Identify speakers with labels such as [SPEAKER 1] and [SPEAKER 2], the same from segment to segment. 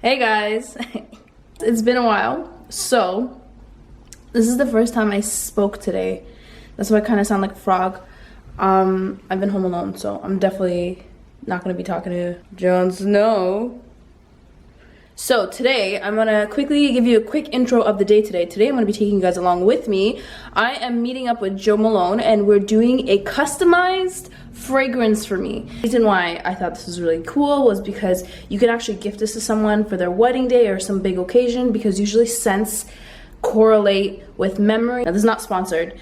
[SPEAKER 1] Hey guys, it's been a while. So, this is the first time I spoke today. That's why I kind of sound like a frog. I've been home alone, so I'm definitely not going to be talking to Jon Snow. So today, I'm gonna quickly give you a quick intro of the day today. Today, I'm gonna be taking you guys along with me. I am meeting up with Jo Malone, and we're doing a customized fragrance for me. The reason why I thought this was really cool was because you can actually gift this to someone for their wedding day or some big occasion, because usually scents correlate with memory. Now, this is not sponsored.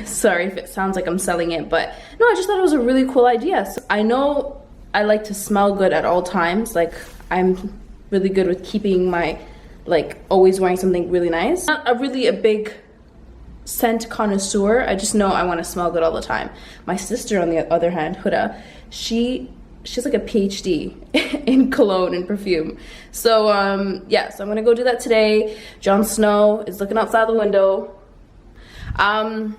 [SPEAKER 1] Sorry if it sounds like I'm selling it, but no, I just thought it was a really cool idea. So I know I like to smell good at all times. Like, I'm really good with keeping my, like, always wearing something really nice. Not a big scent connoisseur. I just know I want to smell good all the time. My sister, on the other hand, Huda, she's like a PhD in cologne and perfume. So yeah, so I'm gonna go do that today. Jon Snow is looking outside the window. I'm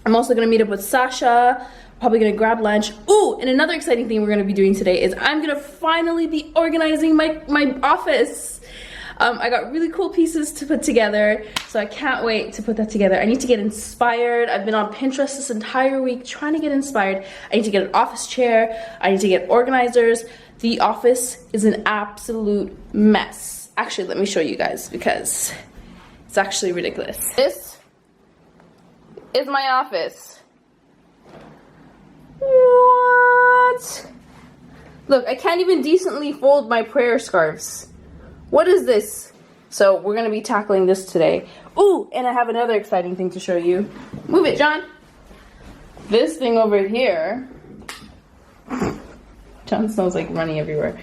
[SPEAKER 1] also gonna meet up with Sasha. Probably gonna grab lunch. Ooh, and another exciting thing we're gonna be doing today is I'm gonna finally be organizing my office. I got really cool pieces to put together, so I can't wait to put that together. I need to get inspired. I've been on Pinterest this entire week trying to get inspired. I need to get an office chair. I need to get organizers. The office is an absolute mess. Actually, let me show you guys because it's actually ridiculous. This is my office. What? Look, I can't even decently fold my prayer scarves. What is this? So we're gonna be tackling this today. Ooh, and I have another exciting thing to show you. Move it, John. This thing over here, Jon Snow's like running everywhere,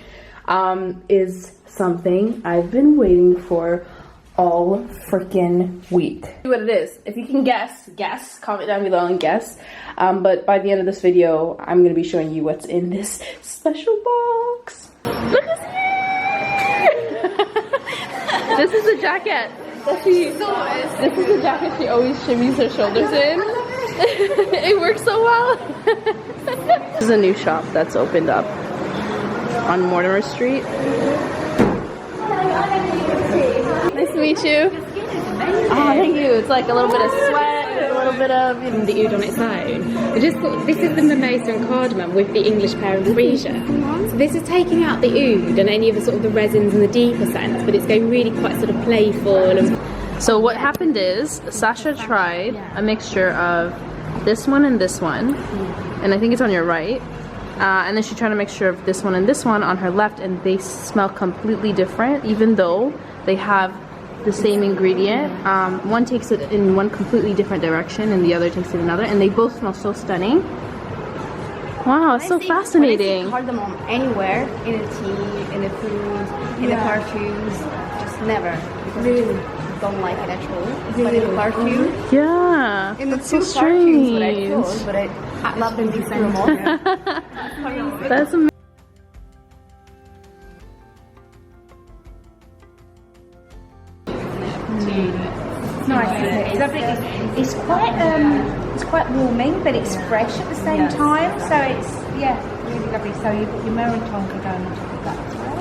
[SPEAKER 1] is something I've been waiting for all freaking week. What it is, if you can guess, comment down below and guess. But by the end of this video, I'm gonna be showing you what's in this special box. Look who's here! This is the jacket that this is the jacket she always shimmies her shoulders in. It works so well. This is a new shop that's opened up on Mortimer Street. Nice to meet you. Oh, thank you. It's like a little bit of sweat, a little bit of
[SPEAKER 2] the oud on its own. I just thought this is the mimosa and cardamom with the English pear and freesia. So this is taking out the oud and any of the sort of the resins and the deeper scents, but it's going really quite sort of playful. And
[SPEAKER 1] so what happened is Sasha tried a mixture of this one and this one, and I think it's on your right. And then she tried a mixture of this one and this one on her left, and they smell completely different, even though they have the same ingredient. One takes it in one completely different direction and the other takes it in another, and they both smell so stunning. Wow, it's so fascinating.
[SPEAKER 3] Cardamom anywhere, in a tea, in a food, in the perfumes, just never. Because I don't like it at all. But in the perfume,
[SPEAKER 1] yeah,
[SPEAKER 3] in the
[SPEAKER 1] that's
[SPEAKER 3] two
[SPEAKER 1] so
[SPEAKER 3] perfumes, what I
[SPEAKER 1] strange.
[SPEAKER 3] thought, but I love them different.
[SPEAKER 1] That's amazing.
[SPEAKER 3] It's nice, isn't it? It's lovely. It's quite warming, but it's fresh at the same time. So it's really lovely. So you've got your Marathon going on top of that as well.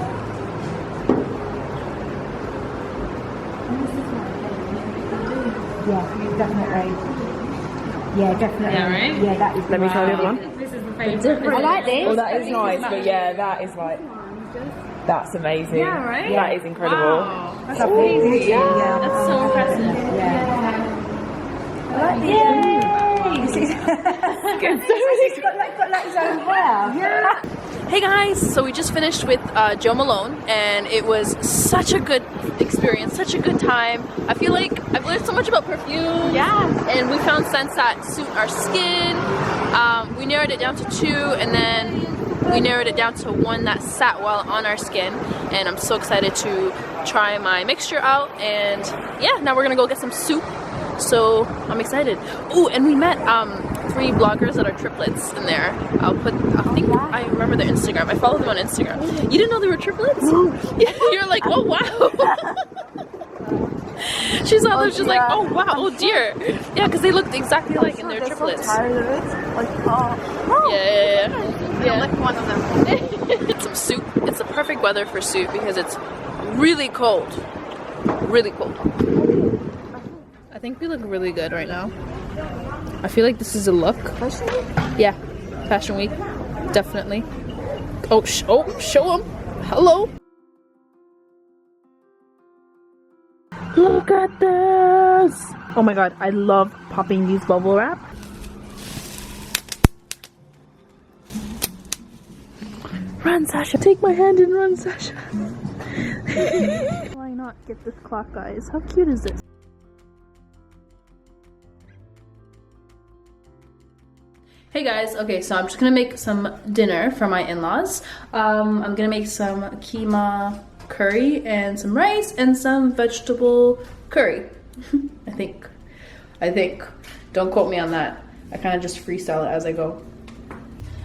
[SPEAKER 3] Yeah, definitely. Yeah, definitely.
[SPEAKER 2] Yeah, right?
[SPEAKER 3] Yeah, that is.
[SPEAKER 4] Let me try the other one.
[SPEAKER 2] this is the favourite.
[SPEAKER 3] I like this.
[SPEAKER 4] Oh, that is nice, but yeah, that is like, that's amazing.
[SPEAKER 2] Yeah, right?
[SPEAKER 4] That is incredible.
[SPEAKER 2] Wow, that's amazing.
[SPEAKER 3] Yeah.
[SPEAKER 2] That's so impressive.
[SPEAKER 3] Yeah. I like this. Yay! He's got like his own hair. Yeah.
[SPEAKER 1] Hey guys, so we just finished with Jo Malone, and it was such a good experience, such a good time. I feel like I've learned so much about perfume. Yeah. And we found scents that suit our skin. We narrowed it down to 2, and then we narrowed it down to 1 that sat well on our skin. And I'm so excited to try my mixture out. And yeah, now we're gonna go get some soup. So I'm excited. Oh, and we met 3 bloggers that are triplets in there. I remember their Instagram. I follow them on Instagram. You didn't know they were triplets? Yeah, you're like, oh wow. She saw them, she's like, oh wow, oh dear. Yeah, because they looked exactly like, and they're triplets. Yeah. Yeah. Lick one of them. Some soup. It's the perfect weather for soup because it's really cold. Really cold. I think we look really good right now. I feel like this is a look. Fashion week? Yeah, Fashion Week. Definitely. Oh, show them. Hello. Look at this. Oh my god, I love popping these bubble wrap. Run, Sasha. Take my hand and run, Sasha. Why not get this clock, guys? How cute is this? Hey guys, okay, so I'm just gonna make some dinner for my in-laws. I'm gonna make some keema curry and some rice and some vegetable curry. I think. Don't quote me on that. I kind of just freestyle it as I go.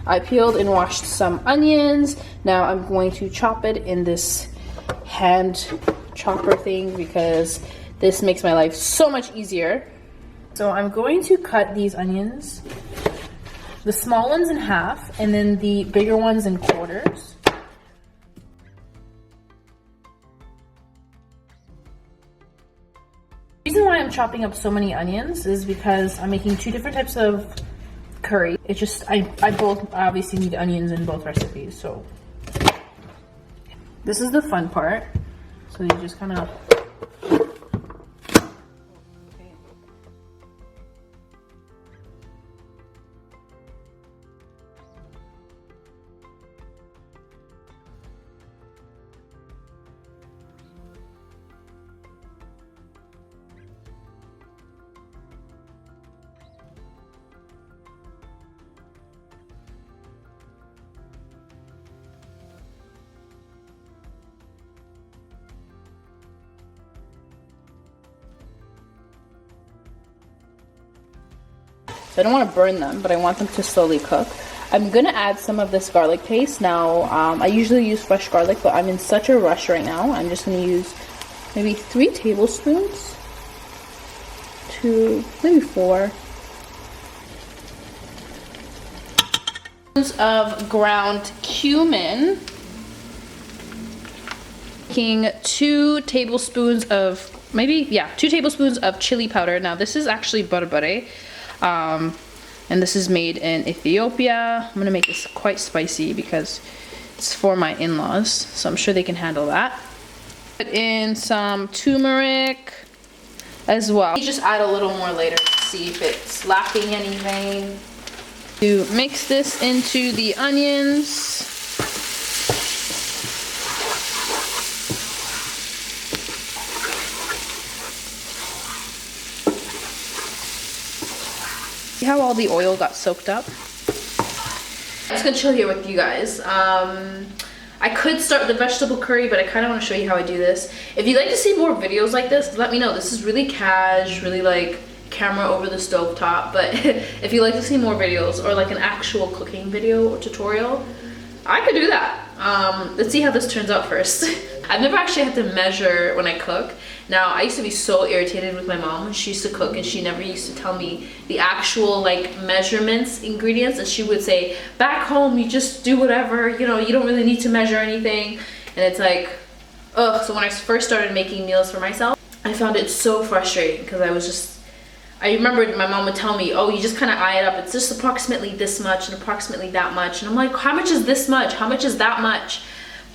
[SPEAKER 1] I peeled and washed some onions. Now I'm going to chop it in this hand chopper thing because this makes my life so much easier. So I'm going to cut these onions, the small ones in half, and then the bigger ones in quarters. The reason why I'm chopping up so many onions is because I'm making two different types of curry. It's just, I both obviously need onions in both recipes, so. This is the fun part. So you just kind of so I don't want to burn them, but I want them to slowly cook. I'm gonna add some of this garlic paste. Now, I usually use fresh garlic, but I'm in such a rush right now. I'm just gonna use maybe 3 tablespoons to maybe 4. Of ground cumin. Making 2 tablespoons of, 2 tablespoons of chili powder. Now this is actually barbare. And this is made in Ethiopia. I'm gonna make this quite spicy because it's for my in-laws, so I'm sure they can handle that. Put in some turmeric as well. You just add a little more later to see if it's lacking anything. To mix this into the onions. See how all the oil got soaked up? I'm just gonna chill here with you guys. I could start the vegetable curry, but I kind of want to show you how I do this. If you'd like to see more videos like this, let me know. This is really cash, really like camera over the stove top. But if you'd like to see more videos or like an actual cooking video or tutorial, I could do that. Let's see how this turns out first. I've never actually had to measure when I cook. Now, I used to be so irritated with my mom when she used to cook and she never used to tell me the actual like measurements, ingredients, and she would say, back home, you just do whatever, you know, you don't really need to measure anything. And it's like, ugh. So when I first started making meals for myself, I found it so frustrating because I remembered my mom would tell me, oh, you just kind of eye it up. It's just approximately this much and approximately that much. And I'm like, how much is this much? How much is that much?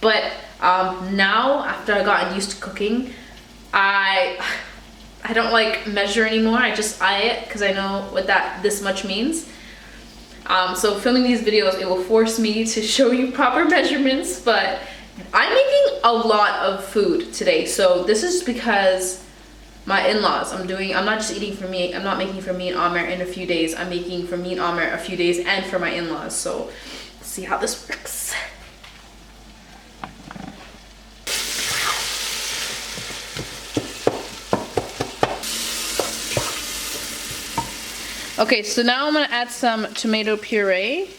[SPEAKER 1] But now, after I gotten used to cooking, I don't like measure anymore. I just eye it because I know what this much means. So filming these videos, it will force me to show you proper measurements, but I'm making a lot of food today. So this is because my in-laws, I'm not just eating for me, I'm not making for me and Amer in a few days. I'm making for me and Amer a few days and for my in-laws. So let's see how this works. Okay, so now I'm gonna add some tomato puree.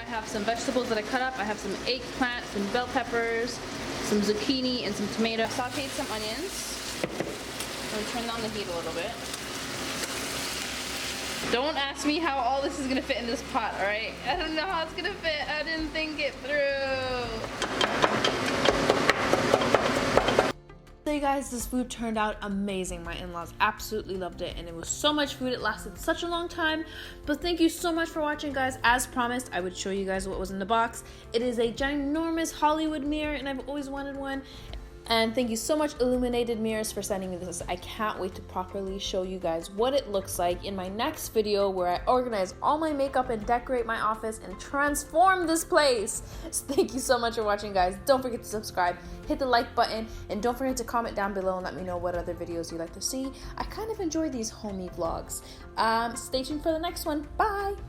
[SPEAKER 1] have some vegetables that I cut up. I have some eggplant, some bell peppers, some zucchini, and some tomato. I sauteed some onions. I'm gonna turn down the heat a little bit. Don't ask me how all this is gonna fit in this pot, alright? I don't know how it's gonna fit. I didn't think it through. So you guys, this food turned out amazing. My in-laws absolutely loved it, and it was so much food. It lasted such a long time. But thank you so much for watching, guys. As promised, I would show you guys what was in the box. It is a ginormous Hollywood mirror, and I've always wanted one. And thank you so much, Illuminated Mirrors, for sending me this. I can't wait to properly show you guys what it looks like in my next video, where I organize all my makeup and decorate my office and transform this place. So thank you so much for watching, guys. Don't forget to subscribe, hit the like button, and don't forget to comment down below and let me know what other videos you'd like to see. I kind of enjoy these homey vlogs. Stay tuned for the next one. Bye!